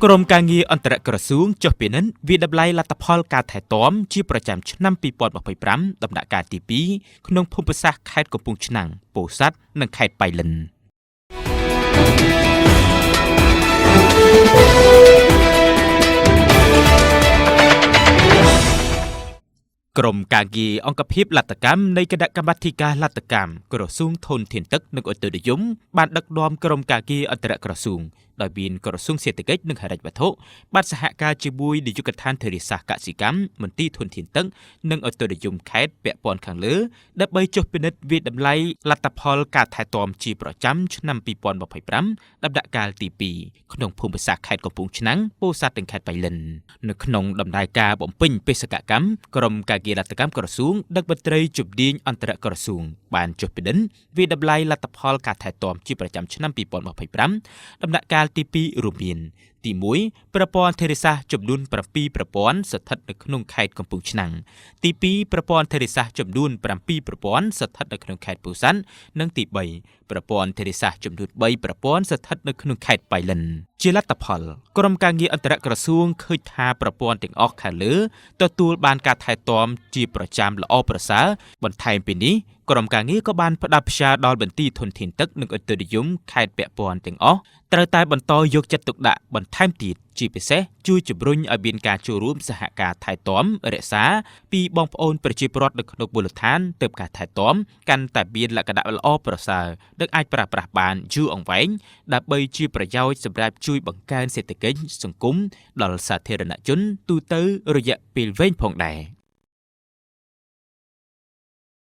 ក្រមការងារអន្តរក្រសួងចុះពិនិត្យវិដំឡៃលទ្ធផលការថែទាំជាប្រចាំឆ្នាំ2025ដំណាក់កាលទី2ក្នុងភូមិសាស្ត្រខេត្តកំពង់ឆ្នាំងពោធិ៍សាត់និងខេត្តបៃលិនក្រមការងារអង្គភាពលទ្ធកម្មនៃគណៈកម្មាធិការលទ្ធកម្មក្រសួងធនធានទឹកនិងឧតុនិយមបានដឹកនាំក្រមការងារអន្តរក្រសួងដោយមានក្រសួងសេដ្ឋកិច្ចនិងហិរញ្ញវត្ថុបានសហការជាមួយនាយកដ្ឋានធារាសាស្ត្រកសិកម្មមន្ទីរធនធានទឹកនិងឧតុនិយមខេត្តពាក់ព័ន្ធខាងលើដើម្បីចុះពិនិត្យវិតម្លៃលទ្ធផលការថែទាំជាប្រចាំឆ្នាំ2025ដំណាក់កាលទី2ក្នុងភូមិសាស្ត្រខេត្តកំពង់ឆ្នាំងពោធិ៍សាត់និងខេត្តបៃលិននៅក្នុងដំណើរការបំពេញបេសកកម្មក្រមការងារលទ្ធកម្មក្រសួងដឹកមន្ត្រីជំនាញអន្តរក្រសួងបានចុះពិនិត្យវិតម្លៃលទ្ធផលការថែទាំជាប្រចាំឆ្នាំ2025ដំណាក់កាលទី2រួមមានទី1ប្រព័ន្ធធារាសាស្ត្រចំនួន7ប្រព័ន្ធស្ថិតនៅក្នុងខេត្តកំពង់ឆ្នាំងទី2ប្រព័ន្ធធារាសាស្ត្រចំនួន7ប្រព័ន្ធស្ថិតនៅក្នុងខេត្តពោធិ៍សាត់និងទី3ប្រព័ន្ធធារាសាស្ត្រចំនួន3ប្រព័ន្ធស្ថិតនៅក្នុងខេត្តបៃលិនជាលទ្ធផលក្រមការងារអន្តរក្រសួងឃើញថាប្រព័ន្ធទាំងអស់ខាងលើទទួលបានការថែទាំជាប្រចាំល្អប្រសើរបន្ថែមពីនេះក្រមការងារក៏បានផ្ដាប់ផ្សាដល់មន្ទីរធនធានទឹកនិងឧតុនិយមខេត្តពាក់ព័ន្ធទាំងអស់ត្រូវតែបន្តយកចិត្តទុកដាក់បន្ថែមទៀតជាពិសេសជួយជំរុញឲ្យមានការចូលរួមសហការថែទាំរក្សាពីបងប្អូនប្រជាពលរដ្ឋនៅក្នុងមូលដ្ឋានទើបការថែទាំកាន់តែមានលក្ខណៈល្អប្រសើរនិងអាចប្រើប្រាស់បានយូរអង្វែងដើម្បីជាប្រយោជន៍សម្រាប់ជួយបង្កើនសេដ្ឋកិច្ចសង្គមដល់សាធារណជនទូទៅរយៈពេលវែងផងដែរ